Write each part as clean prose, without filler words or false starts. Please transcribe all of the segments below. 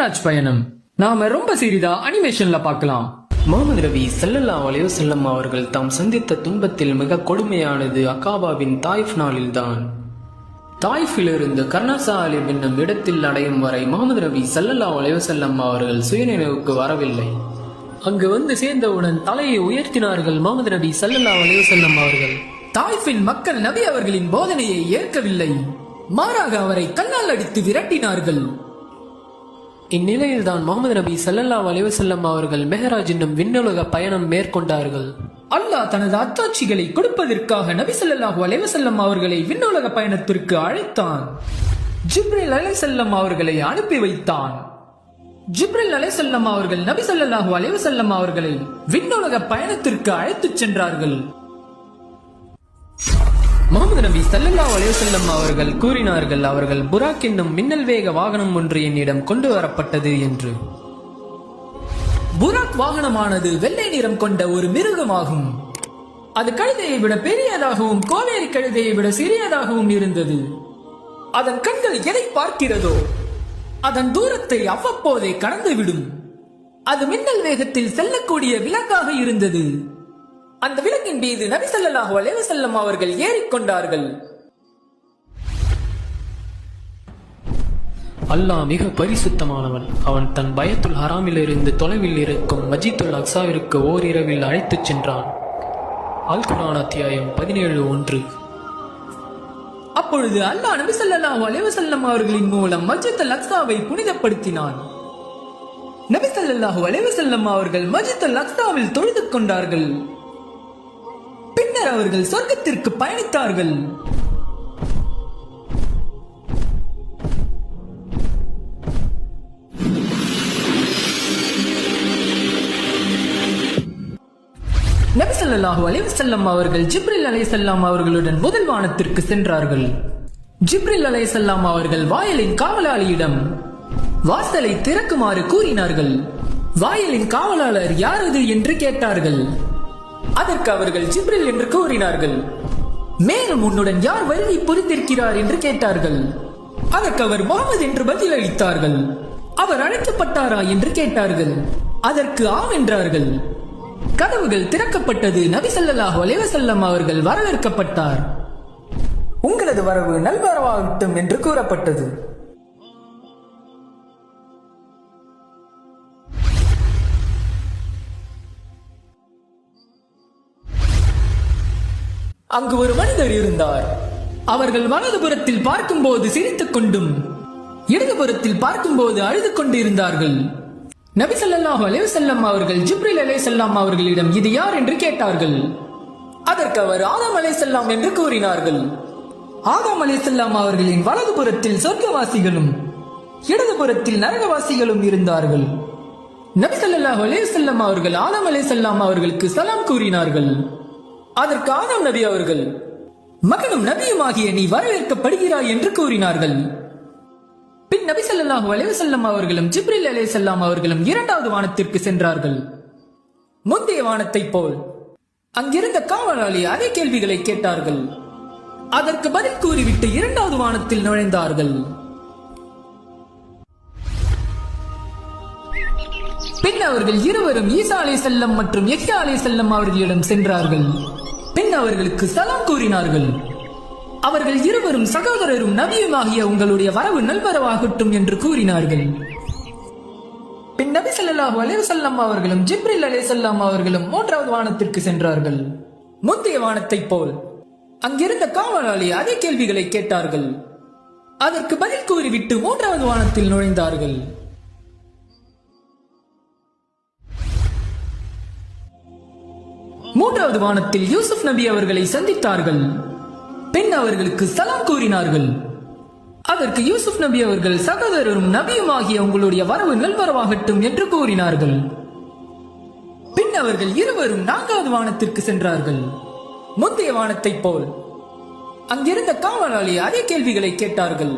மேராஜ் பயணம் நாம ரொம்ப சிறிதா அனிமேஷன்ல பார்க்கலாம். முஹம்மது நபி ஸல்லல்லாஹு அலைஹி வஸல்லம் அவர்கள் தாம் சந்தித்த துன்பத்தில் மிக கொடுமையானது அகாபாவின் தாயிஃப் நாளில்தான். தாயிஃபிலிருந்து கர்னசாலிப் என்னும் இடத்தில் அடையும் வரை முஹம்மது நபி ஸல்லல்லாஹு அலைஹி வஸல்லம் அவர்கள் சுயநினைவுக்கு வரவில்லை. அங்கு வந்து சேர்ந்தவுடன் தலையை உயர்த்தினார்கள் முஹம்மது நபி ஸல்லல்லாஹு அலைஹி வஸல்லம் அவர்கள். தாயிஃபின் மக்கள் நபி அவர்களின் போதனையை ஏற்கவில்லை, மாறாக அவரை கல்லால் அடித்து விரட்டினார்கள். இந்நிலையில்தான் முஹம்மது நபி ஸல்லல்லாஹு அலைஹி வஸல்லம் அவர்கள் மெஹராஜ் என்னும் விண்ணுலக பயணம் மேற்கொண்டார்கள். அல்லாஹ் தனது அத்தாட்சிகளை கொடுப்பதற்காக நபி ஸல்லல்லாஹு அலைஹி வஸல்லம் அவர்களை விண்ணுலக பயணத்திற்கு அழைத்தான். ஜிப்ரீல் அலைஹிஸ்ஸலாம் அவர்களை அனுப்பி வைத்தான். ஜிப்ரீல் அலைஹிஸ்ஸலாம் அவர்கள் நபி ஸல்லல்லாஹு அலைஹி வஸல்லம் அவர்களை விண்ணுலக பயணத்திற்கு அழைத்துச் சென்றார்கள். முஹம்மது நபி ஸல்லல்லாஹு அலைஹி வஸல்லம் அவர்கள் கூறினார்கள், அவர்கள் புராக் என்னும் மின்னல் வேக வாகனம் ஒன்று என்னிடம் கொண்டு வரப்பட்டது என்று. புராக் வாகனமானது வெள்ளை நிறம் கொண்ட ஒரு மிருகமாகும். அது கழுதையை விட பெரியதாகவும் கோவேரி கழுதையை விட சிறியதாகவும் இருந்தது. அதன் கண்கள் எதை பார்க்கிறதோ அதன் தூரத்தை அவ்வப்போதே கடந்துவிடும். அது மின்னல் வேகத்தில் செல்லக்கூடிய விலங்காக இருந்தது. அந்த விலங்கின் மீது நபி ஸல்லல்லாஹு அலைஹி வஸல்லம் அவர்கள் ஏறிக்கொண்டார்கள். அல்லாஹ் மிக பரிசுத்தமானவன். அவன் தன் பயத்துல் ஹராமிலிருந்து தொலைவில் இருக்கும் மஜிதுல் அக்ஸாவிற்கு ஓரிரவில் அழைத்துச் சென்றான். அல் குர்ஆன் அத்தியாயம் 17:1. அப்பொழுது அல்லாஹ் நபி ஸல்லல்லாஹு அலைஹி வஸல்லம் அவர்களின் மூலம் மஸ்ஜிதுல் அக்ஸாவை புனிதப்படுத்தினான். நபி ஸல்லல்லாஹு அலைஹி வஸல்லம் அவர்கள் மஸ்ஜிதுல் அக்ஸாவில் தொழுது கொண்டார்கள். பின்னர் அவர்கள் சொர்க்கத்திற்கு பயணித்தார்கள். நபி ஸல்லல்லாஹு அலைஹி வஸல்லம் அவர்கள் ஜிப்ரீல் அலைஹிஸ்ஸலாம் அவர்களுடன் முதல் வானத்திற்கு சென்றார்கள். ஜிப்ரீல் அலைஹிஸ்ஸலாம் அவர்கள் வாயிலின் காவலாளியிடம் வாசலை திறக்குமாறு கூறினார்கள். வாயிலின் காவலாளர் யாரது என்று கேட்டார்கள். அதற்கு அவர்கள் ஜிப்ரீல் என்று கூறினார்கள். மேலும் உன்னுடன் யார் வருகை புரிந்திருக்கிறார் என்று கேட்டார்கள். அதற்கு அவர் முஹம்மது என்று பதில் அளித்தார்கள். அவர் அழைக்கப்பட்டாரா என்று கேட்டார்கள். அதற்கு ஆம் என்றார்கள். கதவுகள் திறக்கப்பட்டது. நபி ஸல்லல்லாஹு அலைஹி வஸல்லம் அவர்கள் வரவேற்கப்பட்டார். உங்களது வரவு நல்வரவாகட்டும் என்று கூறப்பட்டது. அங்கு ஒரு மனிதர் இருந்தார். அவர்கள் வலதுபுறத்தில் பார்க்கும்போது சிரித்துக் கொண்டும் இடதுபுறத்தில் பார்க்கும்போது அழுது கொண்டு இருந்தார்கள். நபி ஸல்லல்லாஹு அலைஹி வஸல்லம் அவர்கள் ஜிப்ரீல் அலைஹிஸ்ஸலாம் அவர்களிடம் இது யார் என்று கேட்டார்கள். அதற்கு அவர் ஆதம் அலைஹிஸ்ஸலாம் என்று கூறினார்கள். ஆதம் அலைஹிஸ்ஸலாம் அவர்களின் வலதுபுறத்தில் சொர்க்கவாசிகளும் இடதுபுறத்தில் நரகவாசிகளும் இருந்தார்கள். நபி ஸல்லல்லாஹு அலைஹி வஸல்லம் அவர்கள் ஆதம் அலைஹிஸ்ஸலாம் அவர்களுக்கு சலாம் கூறினார்கள். அதற்கு ஆதம் நபி அவர்கள், மகனும் நபியுமாகிய நீ வரவேற்கப்படுகிறாய் என்று கூறினார்கள். பின் நபி ஸல்லல்லாஹு அலைஹி வஸல்லம் அவர்களும் ஜிப்ரீல் அலைஹிஸ்ஸலாம் அவர்களும் இரண்டாவது வானத்திற்கு சென்றார்கள். முந்தைய வானத்தை போல் அங்கிருந்த காவலாளி அதே கேள்விகளை கேட்டார்கள். அதற்கு பதில் கூறிவிட்டு இரண்டாவது வானத்தில் நுழைந்தார்கள். பின் அவர்கள் இருவரும் ஈசா அலைஹிஸ்ஸலாம் மற்றும் யஹ்யா அலைஹிஸ்ஸலாம் அவர்களிடம் சென்றார்கள். பின் அவர்களுக்கு சலாம் கூறினார்கள். அவர்கள் இருவரும் சகோதரரும் நபியுமாகிய உங்களுடைய வரவு நல்வரவாகட்டும் என்று கூறினார்கள். பின் நபி ஸல்லல்லாஹு அலைஹி வஸல்லம் அவர்களும் ஜிப்ரீல் அலைஹிஸ்ஸலாம் அவர்களும் மூன்றாவது வானத்திற்கு சென்றார்கள். முந்தைய வானத்தை போல் அங்கிருந்த காவலாளி அதே கேள்விகளை கேட்டார்கள். அதற்கு பதில் கூறிவிட்டு மூன்றாவது வானத்தில் நுழைந்தார்கள். மூன்றாவது வானத்தில் யூசுப் நபி அவர்களை சந்தித்தார்கள். பின் அவர்களுக்கு சலாம் கூறினார்கள். அதற்கு யூசுப் நபி அவர்கள் சகோதரரும் நபியுமாகிய உங்களுடைய வரவு நல்வரவாகட்டும் என்று கூறினார்கள். பின் அவர்கள் இருவரும் நான்காவது வானத்திற்கு சென்றார்கள். முந்தைய வானத்தை போல் அங்கிருந்த காவலாளி அதே கேள்விகளை கேட்டார்கள்.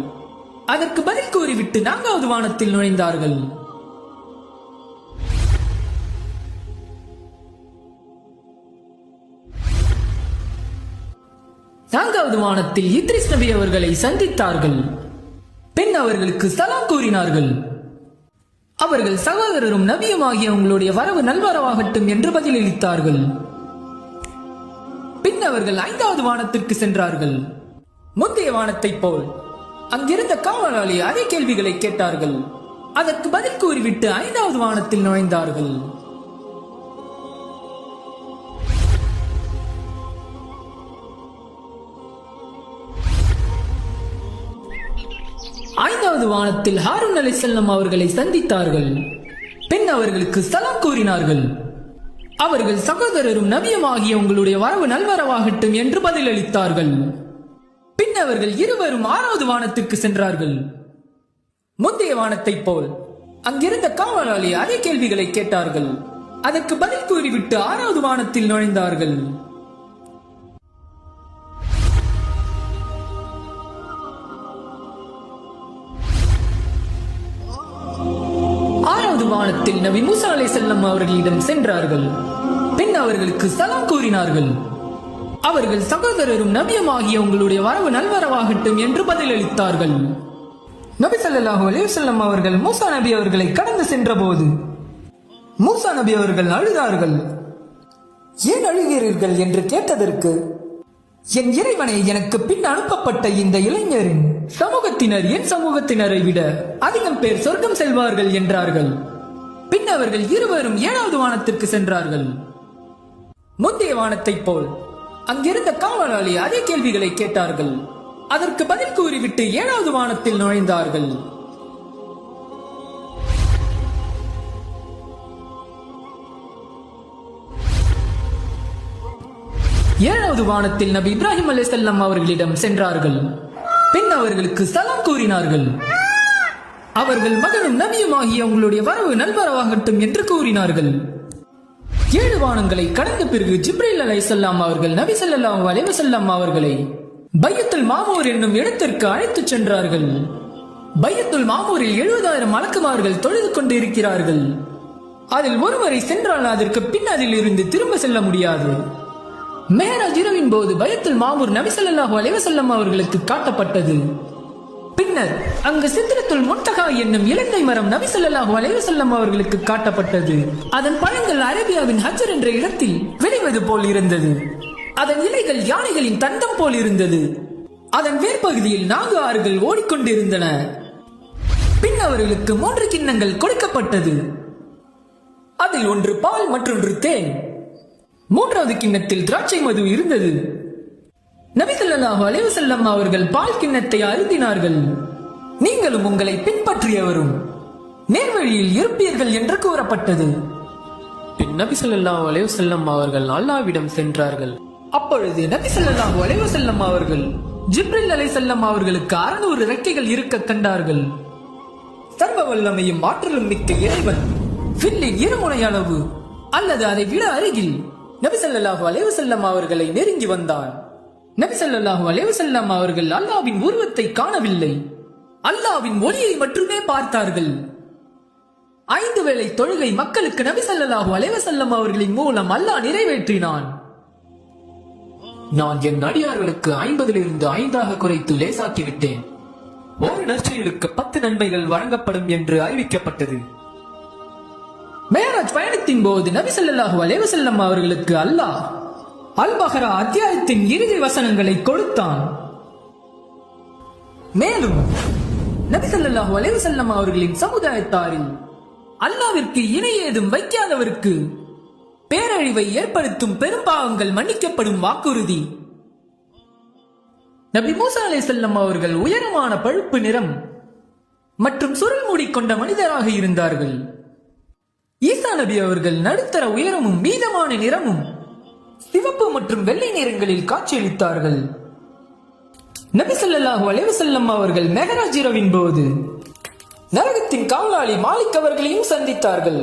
அதற்கு பதில் கூறிவிட்டு நான்காவது வானத்தில் நுழைந்தார்கள். நான்காவது வானத்தில் இத்ரிஸ் நபி அவர்களை சந்தித்தார்கள். பின் அவர்களுக்கு சலாம் கூறினார்கள். அவர்கள் சகோதரரும் நபியுமாகிய உங்களுடைய வரவு நல்வரவாகட்டும் என்று பதிலளித்தார்கள். பின் அவர்கள் 5வது வானத்திற்கு சென்றார்கள். முந்தைய வானத்தைப் போல் அங்கிருந்த காவலாளி அதே கேள்விகளை கேட்டார்கள். அதற்கு பதில் கூறிவிட்டு 5வது வானத்தில் நுழைந்தார்கள். ஐந்தாவது வானத்தில் ஹாரூன் அலைஹிஸ்ஸலாம் அவர்களை சந்தித்தார்கள். பின் அவர்களுக்கு சலாம் கூறினார்கள். அவர்கள் சகோதரரும் நபியுமாகிய உங்களுடைய வரவு நல்வரவாகட்டும் என்று பதிலளித்தார்கள். பின் அவர்கள் இருவரும் 6வது வானத்திற்கு சென்றார்கள். முந்தைய வானத்தைப் போல் அங்கிருந்த காவலாளி அதே கேள்விகளை கேட்டார்கள். அதற்கு பதில் கூறிவிட்டு 6வது வானத்தில் நுழைந்தார்கள். வானத்தில் நபி மூசா அலைஹிஸ்ஸலாம் அவர்களிடம் சென்றார்கள். பின் அவர்களுக்கு சலாம் கூறினார்கள். அவர்கள் சகோதரரும் நபியுமாகிய உங்களுடைய வரவு நல்வரவாகட்டும் என்று பதிலளித்தார்கள். நபி ஸல்லல்லாஹு அலைஹி வஸல்லம் அவர்கள் மூசா நபி அவர்களை கடந்து சென்ற போது மூசா நபி அவர்கள் அழுதார்கள். ஏன் அழுகிறீர்கள் என்று கேட்டதற்கு, என் இறைவனை எனக்கு பின் அனுப்பப்பட்ட இந்த இளைஞரின் சமூகத்தினர் என் சமூகத்தினரை விட அதிகம் பேர் சொர்க்கம் செல்வார்கள் என்றார்கள். பின் அவர்கள் இருவரும் 7வது வானத்திற்கு சென்றார்கள். முந்தைய வானத்தைப் போல் அங்கிருந்த காவலாளி அதே கேள்விகளை கேட்டார்கள். அதற்கு பதில் கூறிவிட்டு 7வது வானத்தில் நுழைந்தார்கள். ஏழாவது வானத்தில் நபி இப்ராஹிம் அலைஹிஸ்ஸலாம் அவர்களிடம் சென்றார்கள். பின் அவர்களுக்கு சலாம் கூறினார்கள். அவர்கள் மகனும் நபியுமாகிய உங்களுடைய வரவு நல்வரவாகட்டும் என்று கூறினார்கள். 7 வானங்களை கடந்த பிறகு ஜிப்ரீல் அலைஹிஸ்ஸலாம் அவர்கள் நபி ஸல்லல்லாஹு அலைஹி வஸல்லம் அவர்களை பைத்துல் மாமூர் என்னும் இடத்திற்கு அழைத்துச் சென்றார்கள். பைத்துல் மாமூரில் 70,000 மலக்குமார்கள் தொழுது கொண்டு இருக்கிறார்கள். அதில் ஒருவரை சென்றால் அதற்கு பின் அதில் இருந்து திரும்ப செல்ல முடியாது. மேராஜ் இரவின் போது பைத்துல் மாமூர் நபி ஸல்லல்லாஹு அலைஹி வஸல்லம் அவர்களுக்கு காட்டப்பட்டது. பின்னர் அங்கு சித்ரத்துல் முன்தகா என்னும் இலந்தை மரம் நபி ஸல்லல்லாஹு அலைஹி வஸல்லம் அவர்களுக்கு காட்டப்பட்டது. அதன் பழங்கள் அரேபியாவின் ஹஜ்ர் என்ற இடத்தில் விளைவது போல் இருந்தது. அதன் இலைகள் யானைகளின் தந்தம் போல் இருந்தது. அதன் வேர்பகுதியில் 4 ஆறுகள் ஓடிக்கொண்டிருந்தன. பின் அவர்களுக்கு 3 கிண்ணங்கள் கொடுக்கப்பட்டது. அதில் ஒன்று பால், மற்றொன்று தேன். 3வது கிண்ணத்தில் திராட்சை மது இருந்தது. நபி ஸல்லல்லாஹு அலைஹி வஸல்லம் அவர்கள் பால் கிண்ணத்தை அருந்தினார்கள். நீங்களும் உங்களை பின்பற்றியவரும் நேர்வழியில் இருப்பீர்கள் என்று கூறப்பட்டது. பின் நபி ஸல்லல்லாஹு அலைஹி வஸல்லம் அவர்கள் அல்லாஹ்விடம் சென்றார்கள். அப்பொழுது நபி ஸல்லல்லாஹு அலைஹி வஸல்லம் அவர்கள் ஜிப்ரீல் அலைஹிஸ்ஸலாம் அவர்களுக்கு 600 ரெக்கைகள் இருக்க கண்டார்கள். சர்வ வல்லமையும் ஆற்றலும் மிக்க இறைவன் வில்லின் இருமுனை அளவு அல்லது அதை விட அருகில் நபி ஸல்லல்லாஹு அலைஹி வஸல்லம் அவர்களை நெருங்கி வந்தான். நபி ஸல்லல்லாஹு அலைஹி வஸல்லம் அவர்கள் அல்லாஹ்வின் உருவத்தை காணவில்லை, அல்லாஹ்வின் ஒளியை மட்டுமே பார்த்தார்கள். 5 வேளை தொழுகை மக்களுக்கு நபி ஸல்லல்லாஹு அலைஹி வஸல்லம் அவர்களின் மூலம் அல்லாஹ் நிறைவேற்றினான். நான் என் அடியார்களுக்கு 50லிருந்து 5ஆக குறைத்து லேசாக்கிவிட்டேன். ஒரு நற்செயலுக்கு 10 நன்மைகள் வழங்கப்படும் என்று அறிவிக்கப்பட்டது. மேராஜ் பயணத்தின் போது நபி ஸல்லல்லாஹு அலைஹி வஸல்லம் அவர்களுக்கு அல்லாஹ் அல் பஹரா அத்தியாயத்தின் இறுதி வசனங்களை கொடுத்தான். மேலும் நபி ஸல்லல்லாஹு அலைஹி வஸல்லம் அவர்களின் சமுதாயத்தாரில் அல்லாஹ்விற்கு இணை ஏதும் வைக்காதவருக்கு பேரழிவை ஏற்படுத்தும் பெரும்பாவங்கள் மன்னிக்கப்படும் வாக்குறுதி. நபி மூசா அலைஹிஸ்ஸலாம் அவர்கள் உயரமான பழுப்பு நிறம் மற்றும் சுருள் மூடி கொண்ட மனிதராக இருந்தார்கள். ஈசா நபி அவர்கள் நடுத்தர உயரமும் மீதமான நிறமும் சிவப்பு மற்றும் வெள்ளை நிறங்களில் காட்சியளித்தார்கள். நபி ஸல்லல்லாஹு அலைஹி வஸல்லம் அவர்கள் மெஹராஜ் இரவின் போது நரகத்தின் காவலாளி மாலிக் அவர்களையும் சந்தித்தார்கள்.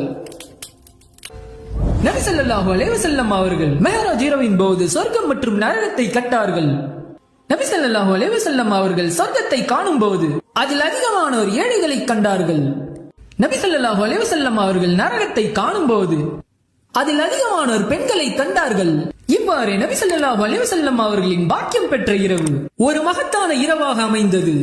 நபி ஸல்லல்லாஹு அலைஹி வஸல்லம் அவர்கள் மெஹராஜ் இரவின் போது சொர்க்கம் மற்றும் நரகத்தை கண்டார்கள். நபி ஸல்லல்லாஹு அலைஹி வஸல்லம் அவர்கள் சொர்க்கத்தை காணும் போது அதில் அதிகமானோர் ஏழைகளை கண்டார்கள். நபி ஸல்லல்லாஹு அலைஹி வஸல்லம் அவர்கள் நரகத்தை காணும் போது அதில் அதிகமானோர் பெண்களை கண்டார்கள். இவ்வாறு நபி ஸல்லல்லாஹு அலைஹி வஸல்லம் அவர்களின் பாக்கியம் பெற்ற இரவு ஒரு மகத்தான இரவாக அமைந்தது.